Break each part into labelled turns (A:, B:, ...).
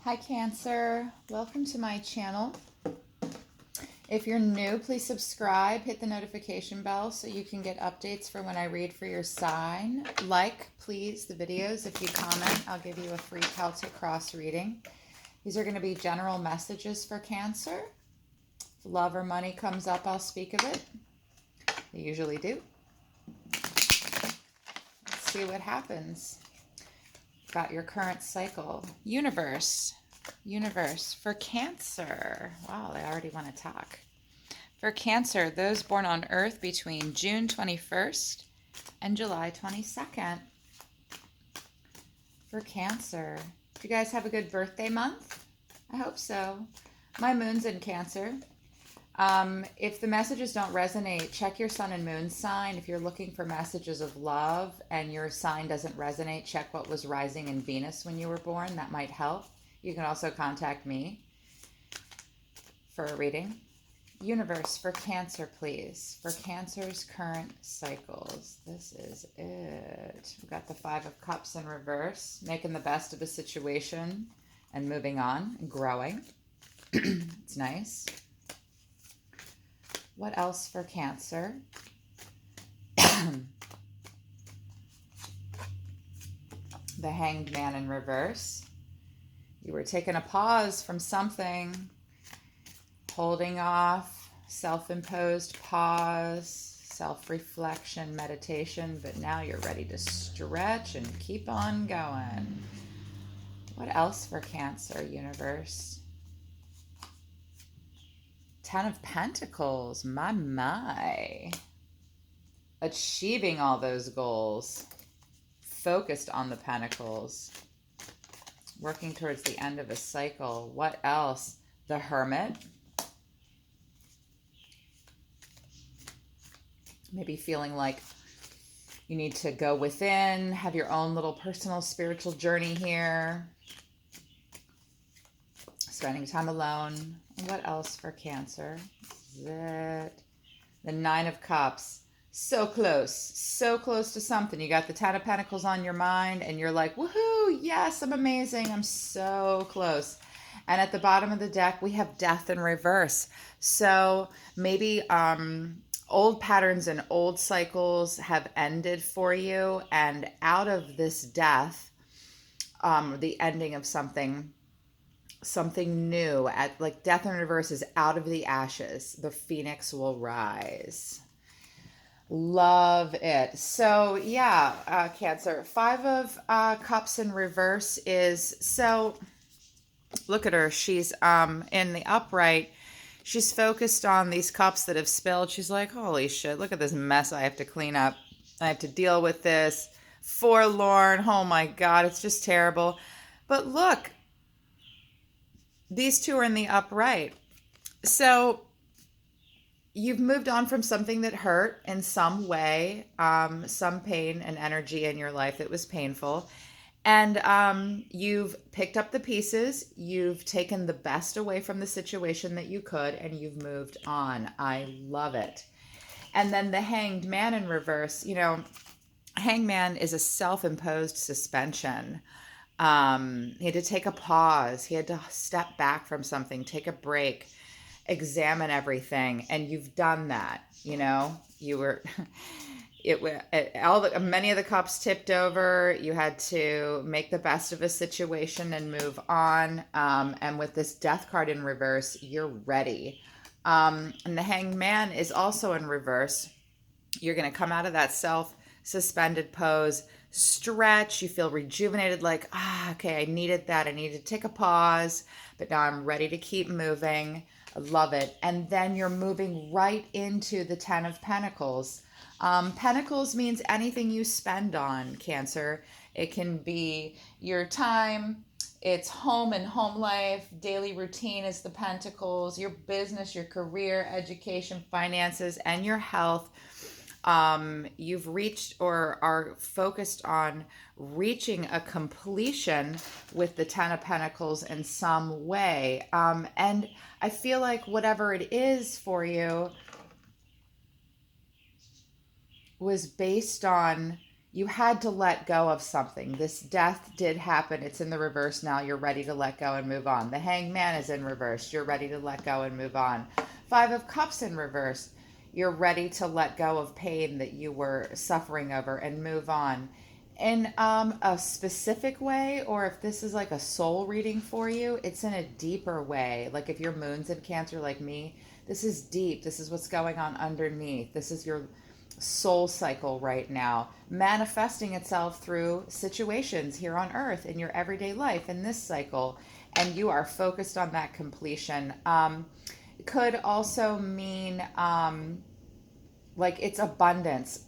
A: Hi Cancer, welcome to my channel. If you're new, please subscribe, hit the notification bell so you can get updates for when I read for your sign. Like, please, the videos. If you comment, I'll give you a free Celtic cross reading. These are going to be general messages for Cancer. If love or money comes up, I'll speak of it. They usually do. Let's see what happens. Got your current cycle. Universe for Cancer. Wow, they already want to talk. For Cancer, those born on Earth between June 21st and July 22nd. For Cancer, do you guys have a good birthday month? I hope so. My moon's in Cancer. If the messages don't resonate, check your sun and moon sign. If you're looking for messages of love and your sign doesn't resonate, check what was rising in Venus when you were born. That might help. You can also contact me for a reading. Universe for Cancer, please. For Cancer's current cycles. This is it. We've got the Five of Cups in reverse, making the best of a situation and moving on and growing. It's nice. What else for Cancer? The Hanged Man in reverse. You were taking a pause from something, holding off, self-imposed pause, self-reflection, meditation, but now you're ready to stretch and keep on going. What else for Cancer, universe? Ten of Pentacles, my. Achieving all those goals. Focused on the Pentacles. Working towards the end of a cycle. What else? The Hermit. Maybe feeling like you need to go within, have your own little personal spiritual journey here. Spending time alone. What else for Cancer? This is it. The Nine of Cups. So close to something. You got the Ten of Pentacles on your mind and you're like, woohoo, yes, I'm amazing. I'm so close. And at the bottom of the deck, we have Death in reverse. So maybe old patterns and old cycles have ended for you. And out of this death, the ending of something new, at like Death in reverse is out of the ashes. The phoenix will rise. Love it. So yeah, Cancer. Five of Cups in reverse is, so look at her. She's in the upright. She's focused on these cups that have spilled. She's like, holy shit, look at this mess I have to clean up. I have to deal with this. Forlorn. Oh my God, it's just terrible. But look, these two are in the upright. So you've moved on from something that hurt in some way, some pain and energy in your life that was painful. And you've picked up the pieces. You've taken the best away from the situation that you could, and you've moved on. I love it. And then the Hanged Man in reverse. You know, Hangman is a self-imposed suspension. He had to take a pause. He had to step back from something, take a break, examine everything, and you've done that. You know, you were many of the cups tipped over. You had to make the best of a situation and move on. And with this Death card in reverse, you're ready. And the Hanged Man is also in reverse. You're going to come out of that self-suspended pose, stretch, you feel rejuvenated, like, okay, I needed that. I needed to take a pause, but now I'm ready to keep moving. I love it. And then you're moving right into the Ten of Pentacles. Pentacles means anything you spend on, Cancer. It can be your time, it's home and home life, daily routine is the Pentacles, your business, your career, education, finances, and your health. You've reached or are focused on reaching a completion with the Ten of Pentacles in some way. And I feel like whatever it is for you was based on You had to let go of something. This death did happen. It's in the reverse now. You're ready to let go and move on. The Hanged Man is in reverse. You're ready to let go and move on. Five of Cups in reverse. You're ready to let go of pain that you were suffering over and move on. In a specific way, or if this is like a soul reading for you, it's in a deeper way. Like if your moon's in Cancer like me, this is deep. This is what's going on underneath. This is your soul cycle right now, manifesting itself through situations here on earth in your everyday life in this cycle. And you are focused on that completion. Could also mean like it's abundance.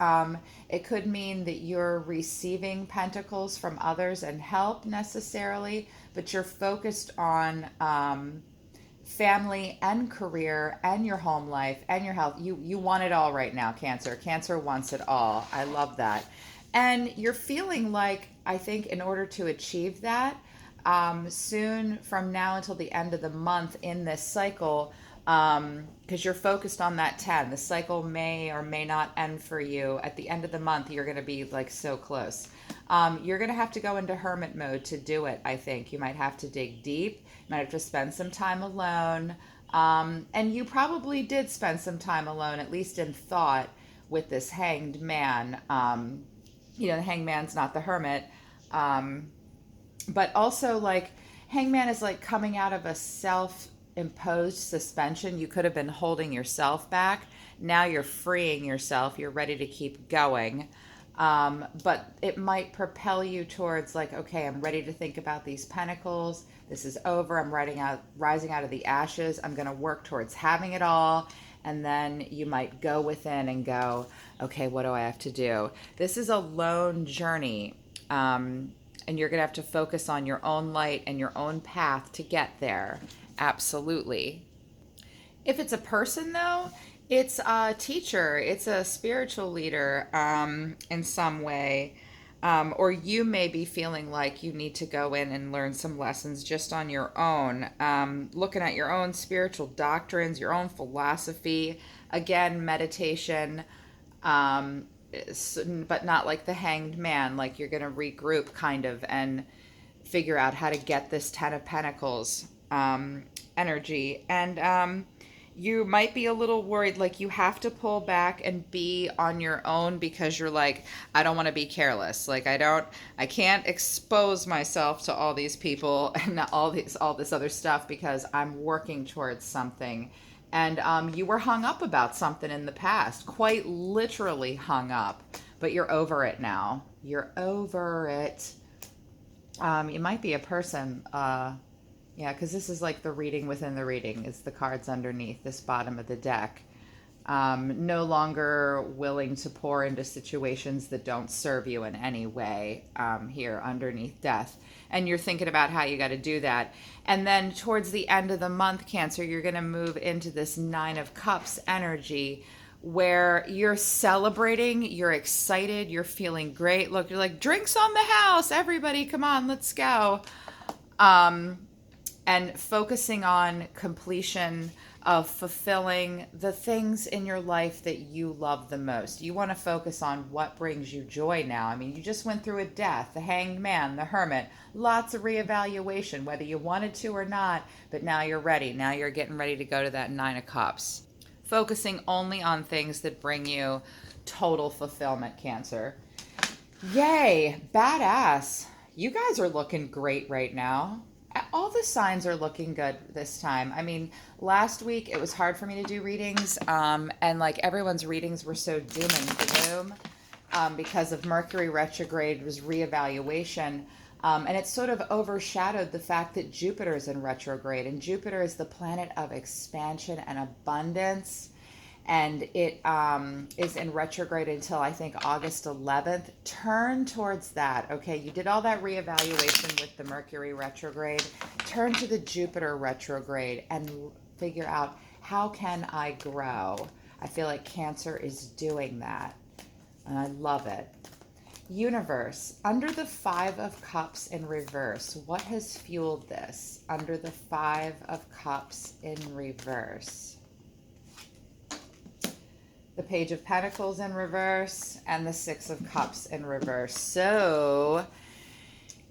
A: It could mean that you're receiving pentacles from others and help necessarily, but you're focused on family and career and your home life and your health. You want it all right now, Cancer. Cancer wants it all. I love that. And you're feeling like, I think in order to achieve that, soon from now until the end of the month in this cycle, because you're focused on that 10, the cycle may or may not end for you. At the end of the month, you're going to be like so close. You're going to have to go into hermit mode to do it. I think you might have to dig deep. You might have to spend some time alone. And you probably did spend some time alone, at least in thought, with this Hanged Man. The Hanged Man's not the hermit. But also, like, Hangman is like coming out of a self-imposed suspension. You could have been holding yourself back. Now you're freeing yourself. You're ready to keep going. But it might propel you towards like, okay, I'm ready to think about these pentacles. This is over. I'm rising out of the ashes. I'm going to work towards having it all. And then you might go within and go, okay, what do I have to do? This is a lone journey. And you're going to have to focus on your own light and your own path to get there. Absolutely. If it's a person, though, it's a teacher, it's a spiritual leader in some way. Or you may be feeling like you need to go in and learn some lessons just on your own, looking at your own spiritual doctrines, your own philosophy. Again, meditation. But not like the Hanged Man, like you're going to regroup kind of and figure out how to get this 10 of Pentacles energy. And you might be a little worried, like you have to pull back and be on your own because you're like, I don't want to be careless. Like I can't expose myself to all these people and all this other stuff because I'm working towards something. And you were hung up about something in the past, quite literally hung up, but you're over it now. You're over it. You might be a person, because this is like the reading within the reading. It's the cards underneath this bottom of the deck. No longer willing to pour into situations that don't serve you in any way here underneath death. And you're thinking about how you got to do that. And then towards the end of the month, Cancer, you're going to move into this 9 of Cups energy where you're celebrating, you're excited, you're feeling great. Look, you're like, drinks on the house, everybody, come on, let's go. And focusing on completion of fulfilling the things in your life that you love the most. You want to focus on what brings you joy now. I mean, you just went through a death, the Hanged Man, the Hermit, lots of reevaluation, whether you wanted to or not, but now you're ready. Now you're getting ready to go to that 9 of Cups. Focusing only on things that bring you total fulfillment, Cancer. Yay, badass. You guys are looking great right now. All the signs are looking good this time. I mean, last week it was hard for me to do readings, and like everyone's readings were so doom and gloom because of Mercury retrograde was reevaluation, and it sort of overshadowed the fact that Jupiter is in retrograde, and Jupiter is the planet of expansion and abundance. And it is in retrograde until I think August 11th. Turn towards that. Okay, you did all that reevaluation with the Mercury retrograde. Turn to the Jupiter retrograde and figure out, how can I grow? I feel like Cancer is doing that. And I love it. Universe, under the 5 of Cups in reverse, what has fueled this? Under the 5 of Cups in reverse. the Page of Pentacles in reverse, and the Six of Cups in reverse. So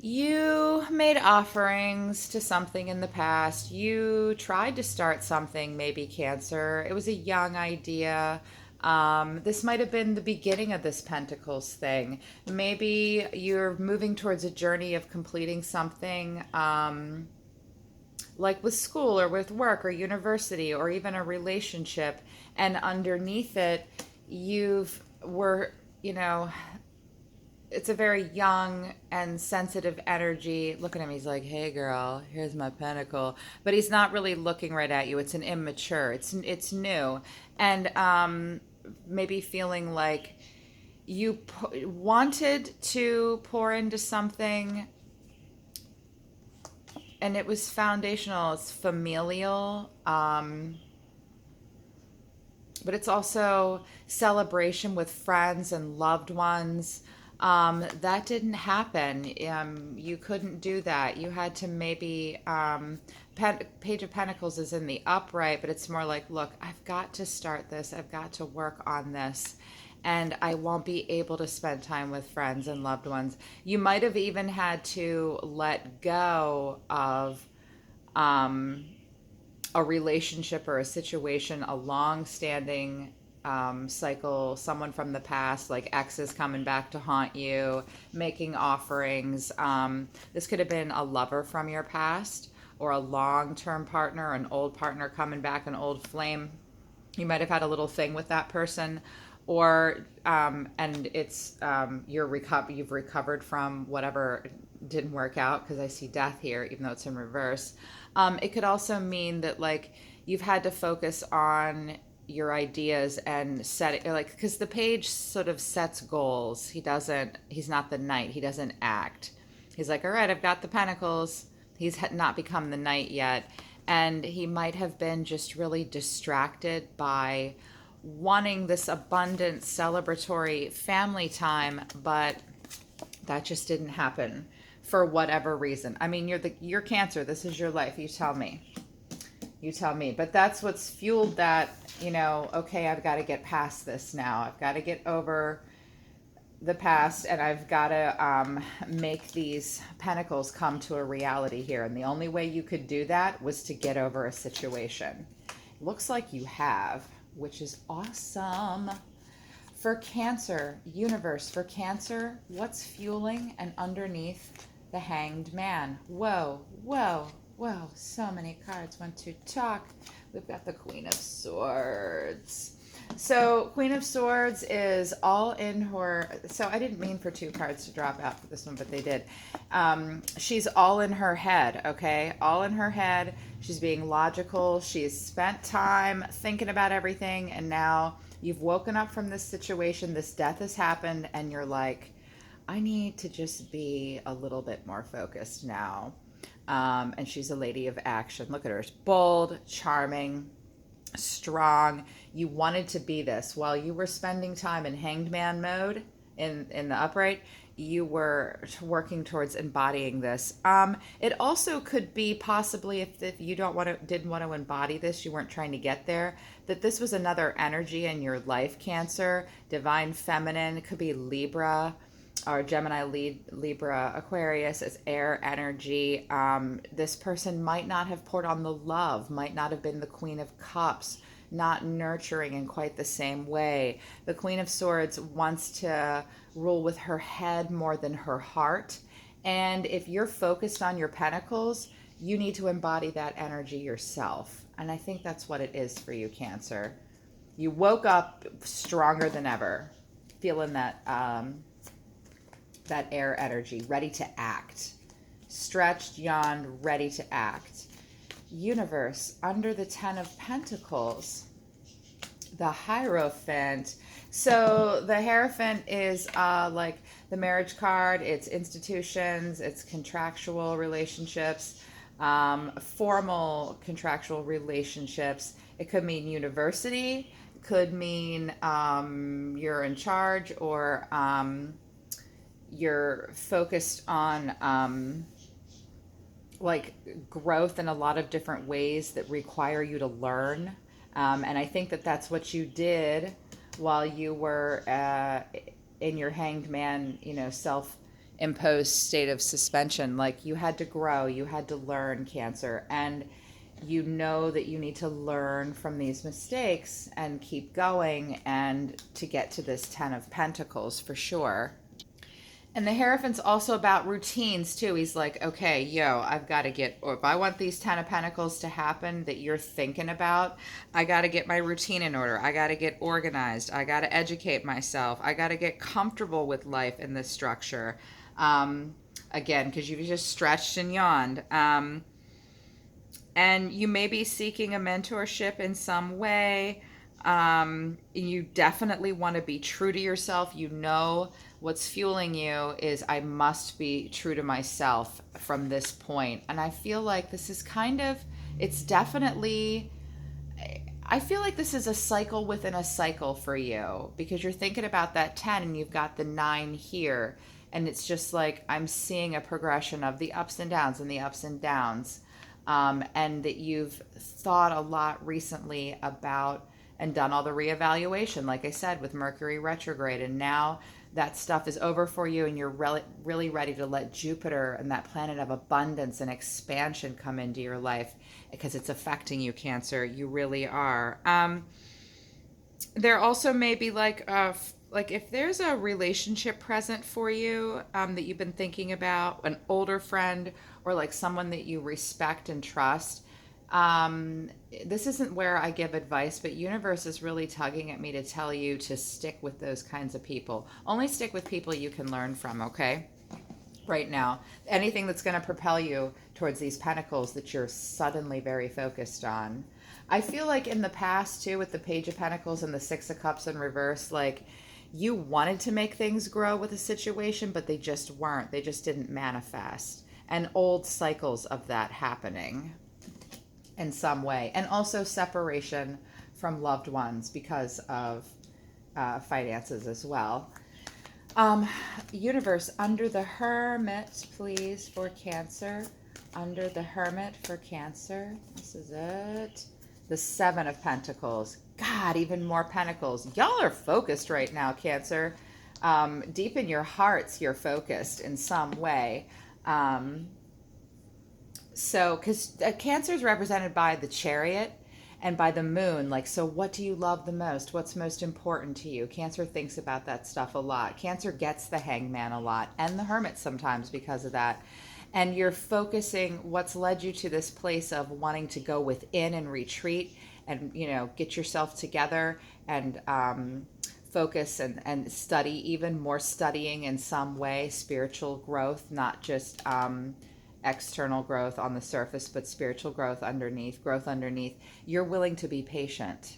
A: you made offerings to something in the past. You tried to start something, maybe Cancer. It was a young idea. This might have been the beginning of this Pentacles thing. Maybe you're moving towards a journey of completing something, like with school or with work or university or even a relationship. And underneath it, you've were, you know, it's a very young and sensitive energy. Look at him. He's like, "Hey, girl, here's my pentacle," but he's not really looking right at you. It's an immature. It's new, and maybe feeling like you wanted to pour into something, and it was foundational. It's familial. But it's also celebration with friends and loved ones. That didn't happen. You couldn't do that. You had to maybe, Page of Pentacles is in the upright, but it's more like, look, I've got to start this. I've got to work on this. And I won't be able to spend time with friends and loved ones. You might have even had to let go of, um, a relationship or a situation, a long-standing cycle, someone from the past, like exes coming back to haunt you, making offerings. This could have been a lover from your past or a long-term partner, an old partner coming back, an old flame. You might have had a little thing with that person, or and it's you've recovered from whatever didn't work out, because I see death here even though it's in reverse. It could also mean that, like, you've had to focus on your ideas and set it, like, because the page sort of sets goals. He's not the knight. He doesn't act. He's like, all right, I've got the pentacles. He's not become the knight yet. And he might have been just really distracted by wanting this abundant celebratory family time, but that just didn't happen for whatever reason. I mean, you're Cancer. This is your life. You tell me. You tell me. But that's what's fueled that, okay, I've got to get past this now. I've got to get over the past, and I've got to make these pentacles come to a reality here. And the only way you could do that was to get over a situation. Looks like you have, which is awesome. For Cancer, universe, for Cancer, what's fueling and underneath the Hanged Man? Whoa, whoa, whoa. So many cards want to talk. We've got the Queen of Swords. So Queen of Swords is all in her, so I didn't mean for two cards to drop out for this one, but they did. She's all in her head, okay? All in her head. She's being logical. She's spent time thinking about everything, and now you've woken up from this situation. This death has happened, and you're like, I need to just be a little bit more focused now. And she's a lady of action. Look at her. She's bold, charming, strong. You wanted to be this while you were spending time in Hanged Man mode in the upright. You were working towards embodying this. It also could be possibly, if you didn't want to embody this, you weren't trying to get there, that this was another energy in your life, Cancer. Divine Feminine. It could be Libra or Gemini, Libra, Aquarius. It's air energy. This person might not have poured on the love, might not have been the Queen of Cups, not nurturing in quite the same way. The Queen of Swords wants to rule with her head more than her heart. And if you're focused on your pentacles, you need to embody that energy yourself. And I think that's what it is for you, Cancer. You woke up stronger than ever, feeling that that air energy, ready to act. Stretched, yawned, ready to act. Universe, under the 10 of Pentacles, the Hierophant. So the Hierophant is like the marriage card. It's institutions, it's contractual relationships, formal contractual relationships. It could mean university, could mean you're in charge, or you're focused on like growth in a lot of different ways that require you to learn. And I think that that's what you did while you were in your hanged man, self-imposed state of suspension. Like you had to grow, you had to learn, Cancer, and you know that you need to learn from these mistakes and keep going and to get to this 10 of Pentacles for sure. And the Hierophant's also about routines too. He's like, okay, yo, I've got to get, or if I want these 10 of Pentacles to happen that you're thinking about, I got to get my routine in order. I got to get organized. I got to educate myself. I got to get comfortable with life in this structure. Um, Again, because you've just stretched and yawned. And you may be seeking a mentorship in some way. You definitely want to be true to yourself. You know what's fueling you is I must be true to myself from this point. And I feel like this is kind of, it's definitely, I feel like this is a cycle within a cycle for you because you're thinking about that 10 and you've got the 9 here. And it's just like I'm seeing a progression of the ups and downs and the ups and downs. And that you've thought a lot recently about and done all the reevaluation, like I said, with Mercury retrograde. And now that stuff is over for you, and you're really ready to let Jupiter and that planet of abundance and expansion come into your life because it's affecting you, Cancer. You really are. There also may be like if there's a relationship present for you that you've been thinking about, an older friend or like someone that you respect and trust. This isn't where I give advice, but universe is really tugging at me to tell you to stick with those kinds of people. Only stick with people you can learn from, okay? Right now, anything that's going to propel you towards these pentacles that you're suddenly very focused on. I feel like in the past too, with the Page of Pentacles and the Six of Cups in reverse, like you wanted to make things grow with a situation, but they just weren't. They just didn't manifest. And old cycles of that happening in some way. And also separation from loved ones because of finances as well. Universe, under the Hermit, please, for Cancer. Under the Hermit for Cancer. This is it. The Seven of Pentacles. God, even more pentacles. Y'all are focused right now, Cancer. Deep in your hearts, you're focused in some way. So, because Cancer is represented by the Chariot and by the Moon. Like, so what do you love the most? What's most important to you? Cancer thinks about that stuff a lot. Cancer gets the Hangman a lot and the Hermit sometimes because of that. And you're focusing what's led you to this place of wanting to go within and retreat and, get yourself together and focus and study, even more studying in some way, spiritual growth, not just external growth on the surface, but spiritual growth underneath, You're willing to be patient.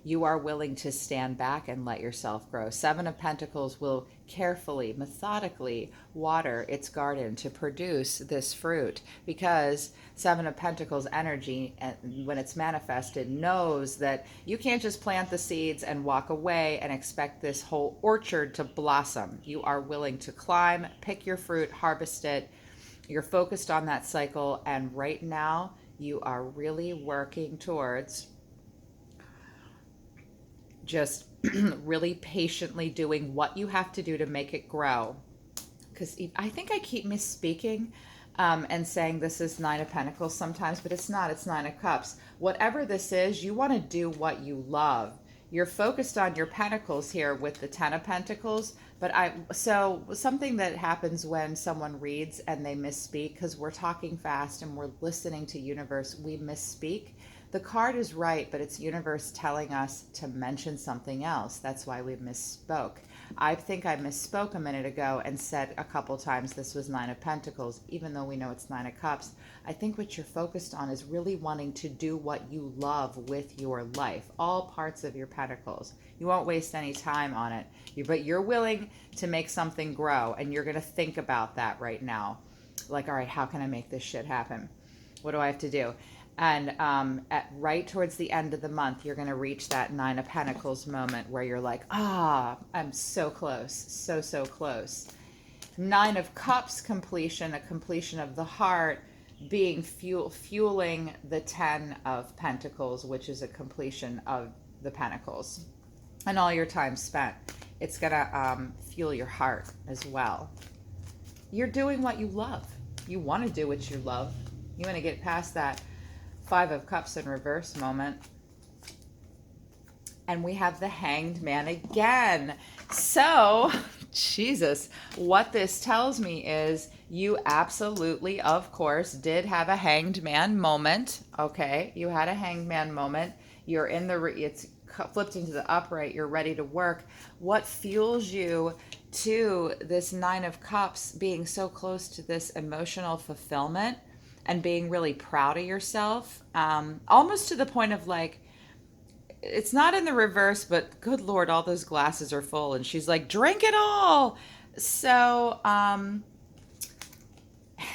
A: You are willing to stand back and let yourself grow. Seven of Pentacles will carefully, methodically water its garden to produce this fruit because Seven of Pentacles energy, when it's manifested, knows that you can't just plant the seeds and walk away and expect this whole orchard to blossom. You are willing to climb, pick your fruit, harvest it. You're focused on that cycle, and right now you are really working towards just really patiently doing what you have to do to make it grow. Because I think I keep misspeaking and saying this is Nine of Pentacles sometimes, but it's not. It's Nine of Cups. Whatever this is, you want to do what you love. You're focused on your pentacles here with the Ten of Pentacles, so something that happens when someone reads and they misspeak, because we're talking fast and we're listening to universe, we misspeak. The card is right, but it's universe telling us to mention something else. That's why we misspoke. I think I misspoke a minute ago and said a couple times this was Nine of Pentacles, even though we know it's Nine of Cups. I think what you're focused on is really wanting to do what you love with your life, all parts of your pentacles. You won't waste any time on it, but you're willing to make something grow, and you're going to think about that right now. Like, all right, how can I make this shit happen? What do I have to do? And right towards the end of the month, you're going to reach that Nine of Pentacles moment where you're like, I'm so close, so close. Nine of Cups completion, a completion of the heart, being fueling the Ten of Pentacles, which is a completion of the Pentacles. and all your time spent. It's going to fuel your heart as well. You're doing what you love. You want to do what you love. You want to get past that Five of Cups in reverse moment. And we have the Hanged Man again. So, Jesus, what this tells me is you absolutely, of course, did have a Hanged Man moment. Okay, you had a Hanged Man moment. You're in the, it's flipped into the upright. You're ready to work. What fuels you to this Nine of Cups being so close to this emotional fulfillment and being really proud of yourself? Almost to the point of like, it's not in the reverse, but good Lord, all those glasses are full. And she's like, drink it all. So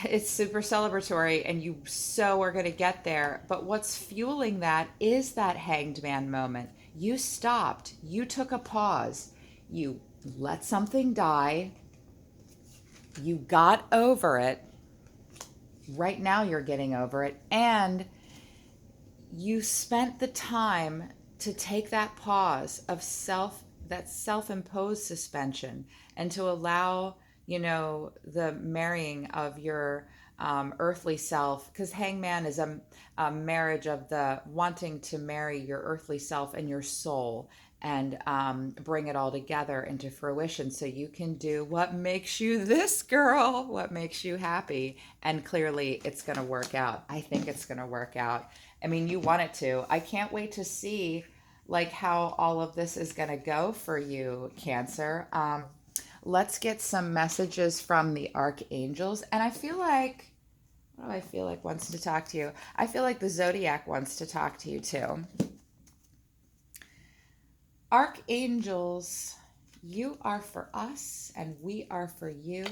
A: it's super celebratory and you so are going to get there. But what's fueling that is that Hanged Man moment. You stopped. You took a pause. You let something die. You got over it. Right now you're getting over it. And you spent the time to take that pause of that self-imposed suspension, and to allow, the marrying of your earthly self, because hangman is a marriage of the wanting to marry your earthly self and your soul, and bring it all together into fruition so you can do what makes you this girl, what makes you happy. And clearly it's going to work out. I think it's going to work out. I mean, you want it to. I can't wait to see like how all of this is going to go for you, Cancer. Let's get some messages from the archangels. And I feel like, what do I feel like wants to talk to you? I feel like the Zodiac wants to talk to you too. Archangels, you are for us and we are for you.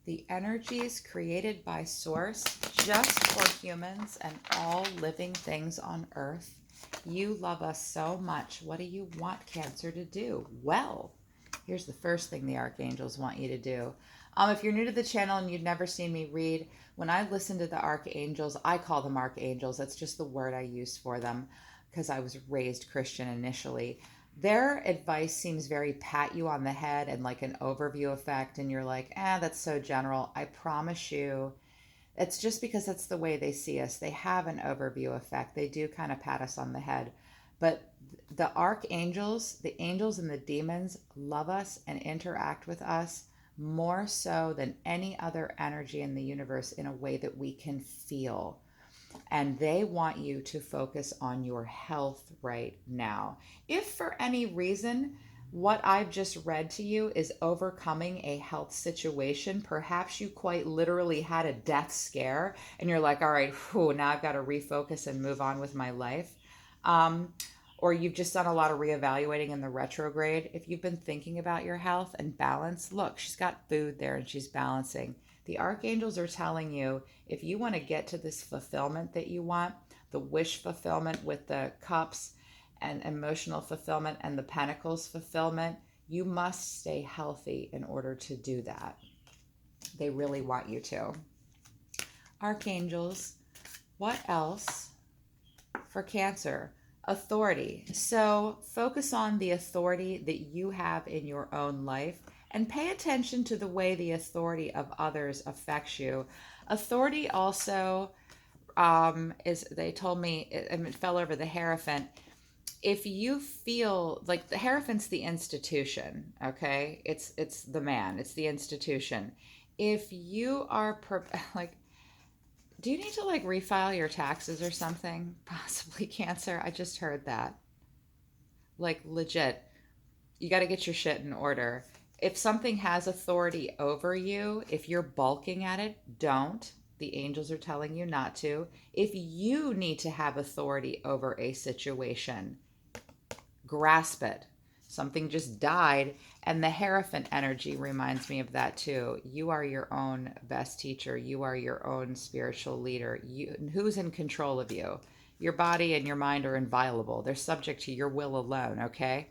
A: The energies created by Source just for humans and all living things on earth. You love us so much. What do you want Cancer to do? Well, here's the first thing the archangels want you to do. If you're new to the channel and you've never seen me read, when I listen to the archangels, I call them archangels. That's just the word I use for them because I was raised Christian initially. Their advice seems very pat you on the head and like an overview effect, and you're like, that's so general. I promise you, it's just because that's the way they see us. They have an overview effect. They do kind of pat us on the head. But the archangels, the angels and the demons love us and interact with us more so than any other energy in the universe in a way that we can feel. And they want you to focus on your health right now. If for any reason what I've just read to you is overcoming a health situation, perhaps you quite literally had a death scare and you're like, all right, now I've got to refocus and move on with my life. Or you've just done a lot of reevaluating in the retrograde. If you've been thinking about your health and balance, look, she's got food there and she's balancing. The archangels are telling you, if you want to get to this fulfillment that you want, the wish fulfillment with the cups and emotional fulfillment and the pentacles fulfillment, you must stay healthy in order to do that. They really want you to. Archangels, what else for Cancer? Authority. So focus on the authority that you have in your own life and pay attention to the way the authority of others affects you. Authority also is, they told me, it fell over the Hierophant. If you feel like the Hierophant's the institution, okay? It's the man, it's the institution. If you are like, do you need to like refile your taxes or something? Possibly Cancer. I just heard that. Like legit, you got to get your shit in order. If something has authority over you, if you're balking at it, don't. The angels are telling you not to. If you need to have authority over a situation, grasp it. Something just died, and the Heirophant energy reminds me of that too. You are your own best teacher. You are your own spiritual leader. Who's in control of you? Your body and your mind are inviolable. They're subject to your will alone, okay?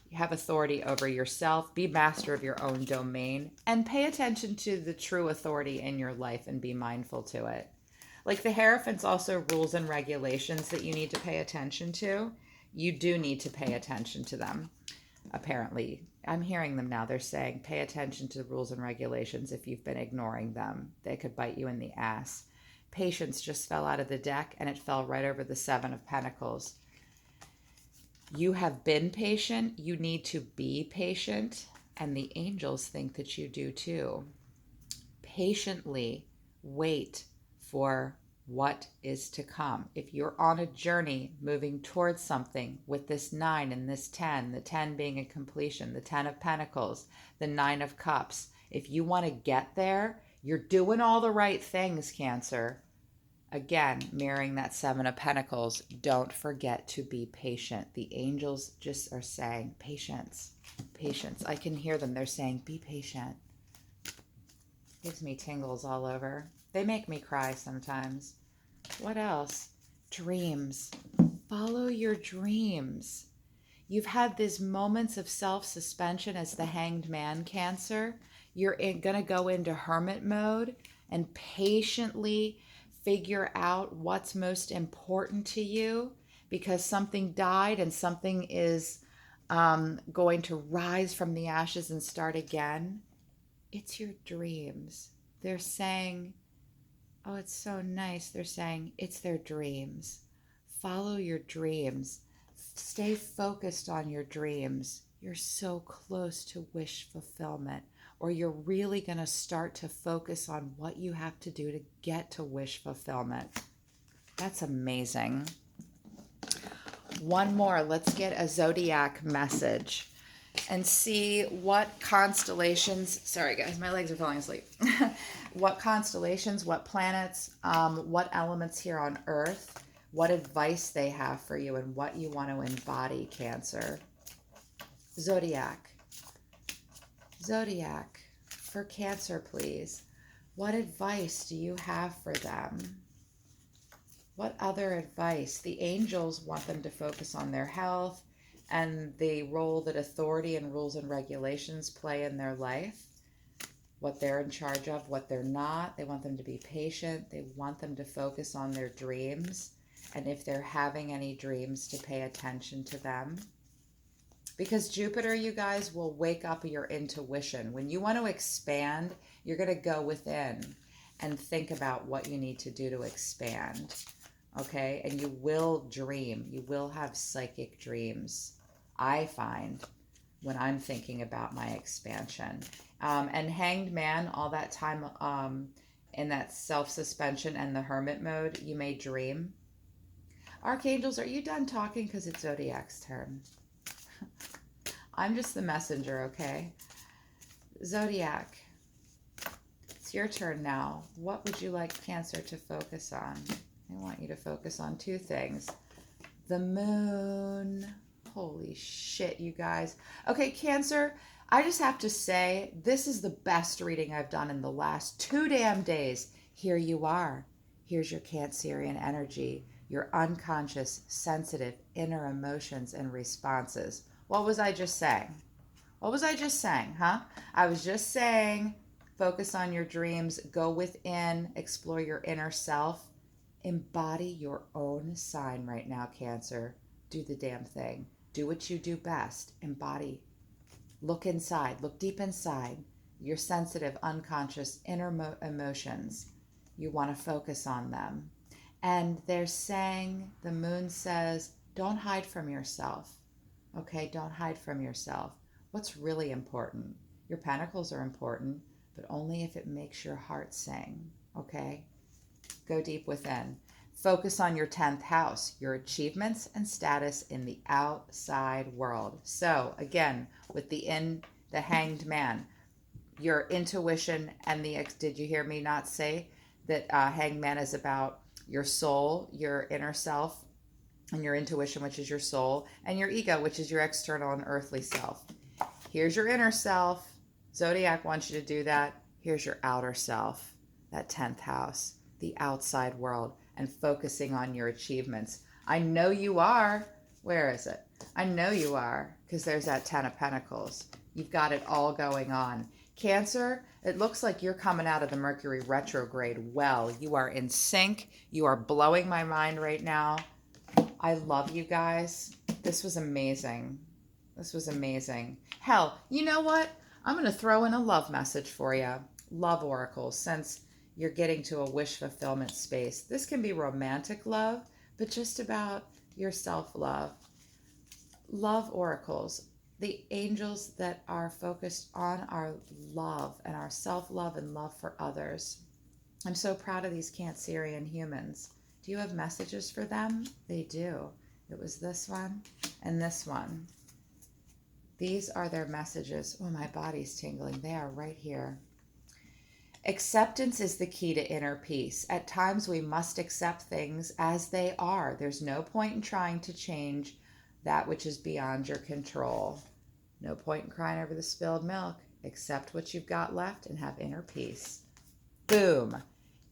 A: You have authority over yourself. Be master of your own domain and pay attention to the true authority in your life and be mindful to it. Like the Hierophant's also rules and regulations that you need to pay attention to. you do need to pay attention to them. Apparently, I'm hearing them now. They're saying pay attention to the rules and regulations. If you've been ignoring them, they could bite you in the ass. Patience just fell out of the deck, and it fell right over the Seven of Pentacles. You have been patient. You need to be patient. And the angels think that you do too. Patiently wait for what is to come. If you're on a journey moving towards something with this 9 and this 10, the 10 being a completion, the 10 of Pentacles, the 9 of Cups, if you want to get there, you're doing all the right things, Cancer. Again, mirroring that 7 of Pentacles, don't forget to be patient. The angels just are saying, patience, patience. I can hear them. They're saying, be patient. Gives me tingles all over. They make me cry sometimes. What else? Dreams. Follow your dreams. You've had these moments of self-suspension as the Hanged Man, Cancer. You're going to go into hermit mode and patiently figure out what's most important to you, because something died and something is going to rise from the ashes and start again. It's your dreams. They're saying, oh, it's so nice. They're saying it's their dreams. Follow your dreams. Stay focused on your dreams. You're so close to wish fulfillment, or you're really going to start to focus on what you have to do to get to wish fulfillment. That's amazing. One more. Let's get a zodiac message and see what constellations, sorry guys, my legs are falling asleep. What constellations, what planets, what elements here on Earth, what advice they have for you and what you want to embody, Cancer. Zodiac. Zodiac. For Cancer, please. What advice do you have for them? What other advice? The angels want them to focus on their health and the role that authority and rules and regulations play in their life, what they're in charge of, what they're not. They want them to be patient. They want them to focus on their dreams. And if they're having any dreams, to pay attention to them. Because Jupiter, you guys, will wake up your intuition. When you want to expand, you're going to go within and think about what you need to do to expand. Okay? And you will dream. You will have psychic dreams, I find, when I'm thinking about my expansion. And Hanged Man, all that time in that self-suspension and the hermit mode, you may dream. Archangels, are you done talking? Because it's Zodiac's turn. I'm just the messenger, okay? Zodiac, it's your turn now. What would you like Cancer to focus on? I want you to focus on two things. The moon. Holy shit, you guys. Okay, Cancer, I just have to say, this is the best reading I've done in the last 2 damn days. Here you are. Here's your Cancerian energy, your unconscious, sensitive, inner emotions and responses. What was I just saying? What was I just saying, huh? I was just saying, focus on your dreams, go within, explore your inner self, embody your own sign right now, Cancer. Do the damn thing. Do what you do best. Embody. Look inside. Look deep inside. Your sensitive, unconscious, inner emotions. You want to focus on them. And they're saying, the moon says, don't hide from yourself. Okay, don't hide from yourself. What's really important? Your pentacles are important, but only if it makes your heart sing. Okay? Go deep within. Focus on your 10th house, your achievements and status in the outside world. So again, with the Hanged Man, your intuition and did you hear me not say that Hanged Man is about your soul, your inner self, and your intuition, which is your soul, and your ego, which is your external and earthly self. Here's your inner self. Zodiac wants you to do that. Here's your outer self, that 10th house, the outside world, and focusing on your achievements. I know you are. Where is it? I know you are, because there's that 10 of Pentacles. You've got it all going on. Cancer, it looks like you're coming out of the Mercury retrograde well. You are in sync. You are blowing my mind right now. I love you guys. This was amazing. This was amazing. Hell, you know what? I'm going to throw in a love message for you. Love oracles, since you're getting to a wish fulfillment space. This can be romantic love, but just about your self-love. Love oracles, the angels that are focused on our love and our self-love and love for others. I'm so proud of these Cancerian humans. Do you have messages for them? They do. It was this one and this one. These are their messages. Oh, my body's tingling. They are right here. Acceptance is the key to inner peace. At times we must accept things as they are. There's no point in trying to change that which is beyond your control. No point in crying over the spilled milk. Accept what you've got left and have inner peace. Boom.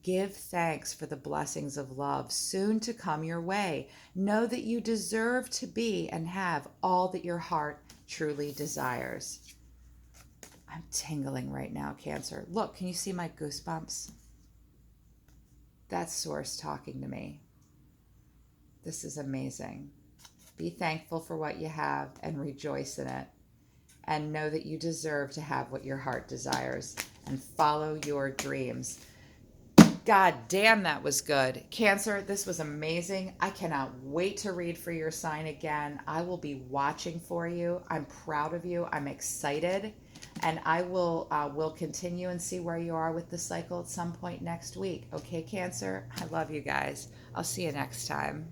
A: Give thanks for the blessings of love soon to come your way. Know that you deserve to be and have all that your heart truly desires. I'm tingling right now, Cancer. Look, can you see my goosebumps? That's Source talking to me. This is amazing. Be thankful for what you have and rejoice in it. And know that you deserve to have what your heart desires and follow your dreams. God damn, that was good. Cancer, this was amazing. I cannot wait to read for your sign again. I will be watching for you. I'm proud of you. I'm excited. And I will continue and see where you are with the cycle at some point next week. Okay, Cancer? I love you guys. I'll see you next time.